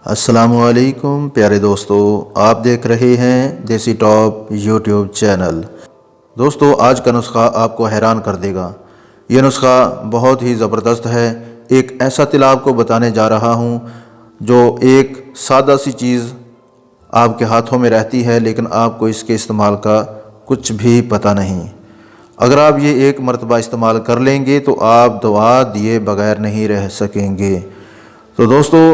अस्सलामुअलैकुम प्यारे दोस्तों, आप देख रहे हैं देसी टॉप यूट्यूब चैनल। दोस्तों, आज का नुस्खा आपको हैरान कर देगा। ये नुस्खा बहुत ही ज़बरदस्त है। एक ऐसा तिला आपको बताने जा रहा हूँ जो एक सादा सी चीज़ आपके हाथों में रहती है, लेकिन आपको इसके इस्तेमाल का कुछ भी पता नहीं। अगर आप ये एक मरतबा इस्तेमाल कर लेंगे तो आप दुआ दिए बगैर नहीं रह सकेंगे। तो दोस्तों,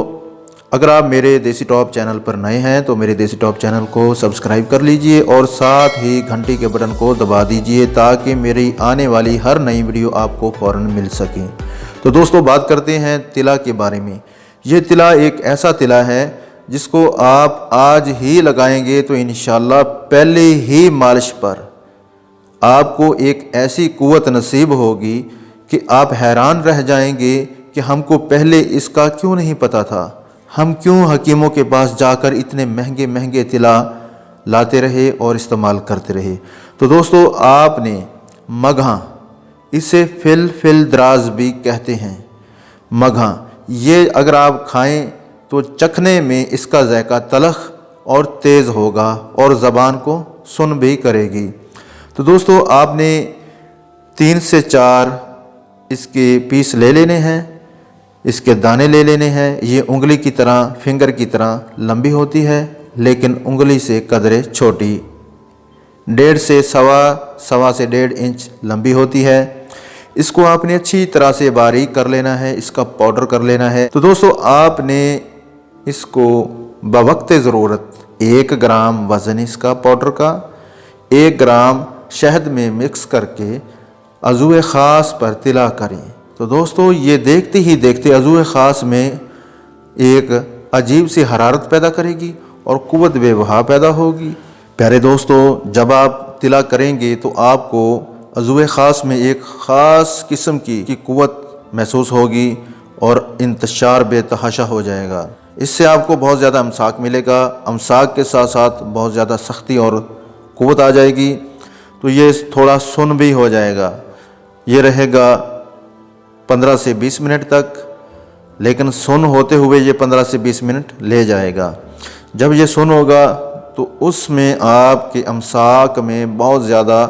अगर आप मेरे देसी टॉप चैनल पर नए हैं तो मेरे देसी टॉप चैनल को सब्सक्राइब कर लीजिए और साथ ही घंटी के बटन को दबा दीजिए ताकि मेरी आने वाली हर नई वीडियो आपको फ़ौरन मिल सके। तो दोस्तों, बात करते हैं तिला के बारे में। ये तिला एक ऐसा तिला है जिसको आप आज ही लगाएंगे तो इंशाल्लाह पहले ही मालिश पर आपको एक ऐसी कुव्वत नसीब होगी कि आप हैरान रह जाएंगे कि हमको पहले इसका क्यों नहीं पता था। हम क्यों हकीमों के पास जाकर इतने महंगे महंगे तिला लाते रहे और इस्तेमाल करते रहे। तो दोस्तों, आपने मघा, इसे फिल दराज भी कहते हैं। मघा ये अगर आप खाएं तो चखने में इसका जायका तलख और तेज़ होगा और ज़बान को सुन भी करेगी। तो दोस्तों, आपने 3 से 4 इसके पीस ले लेने हैं, इसके दाने ले लेने हैं। ये उंगली की तरह, फिंगर की तरह लंबी होती है, लेकिन उंगली से कदरे छोटी, 1.5 से सवा से 1.5 इंच लंबी होती है। इसको आपने अच्छी तरह से बारीक कर लेना है, इसका पाउडर कर लेना है। तो दोस्तों, आपने इसको बवक्त ज़रूरत 1 ग्राम वज़न इसका पाउडर का 1 ग्राम शहद में मिक्स करके अज़ूए ख़ास पर तिला करें। तो दोस्तों, ये देखते ही देखते अज़ूए ख़ास में एक अजीब सी हरारत पैदा करेगी और कुव्वत बेवहा पैदा होगी। प्यारे दोस्तों, जब आप तिला करेंगे तो आपको अज़ूए ख़ास में एक ख़ास किस्म की कुव्वत महसूस होगी और इंतशार बेतहाशा हो जाएगा। इससे आपको बहुत ज़्यादा अमसाक मिलेगा। अमसाक के साथ साथ बहुत ज़्यादा सख्ती और कुव्वत आ जाएगी। तो ये थोड़ा सुन भी हो जाएगा। ये रहेगा 15 से 20 मिनट तक, लेकिन सुन होते हुए ये 15 से 20 मिनट ले जाएगा। जब ये सुन होगा तो उसमें आपके अमसाक में बहुत ज़्यादा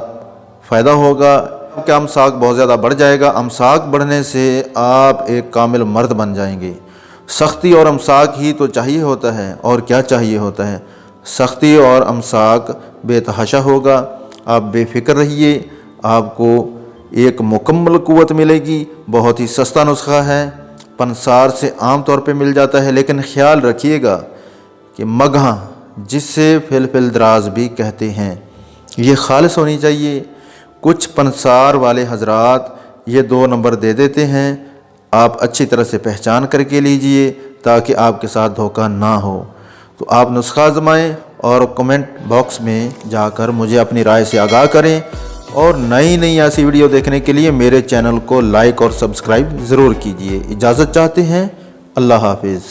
फ़ायदा होगा। आपका अमसाक बहुत ज़्यादा बढ़ जाएगा। अमसाक बढ़ने से आप एक कामिल मर्द बन जाएंगे। सख्ती और अमसाक ही तो चाहिए होता है, और क्या चाहिए होता है। सख्ती और अमसाक बेतहाशा होगा। आप बेफिक्र रहिए, आपको एक मुकम्मल कुव्वत मिलेगी। बहुत ही सस्ता नुस्खा है, पंसार से आम तौर पे मिल जाता है। लेकिन ख्याल रखिएगा कि मघा, जिससे फिल दराज भी कहते हैं, ये खालिस होनी चाहिए। कुछ पंसार वाले हजरात ये 2 नंबर दे देते हैं। आप अच्छी तरह से पहचान करके लीजिए ताकि आपके साथ धोखा ना हो। तो आप नुस्खा आजमाएं और कमेंट बॉक्स में जाकर मुझे अपनी राय से आगाह करें। और नई ऐसी वीडियो देखने के लिए मेरे चैनल को लाइक और सब्सक्राइब ज़रूर कीजिए। इजाज़त चाहते हैं। अल्लाह हाफिज़।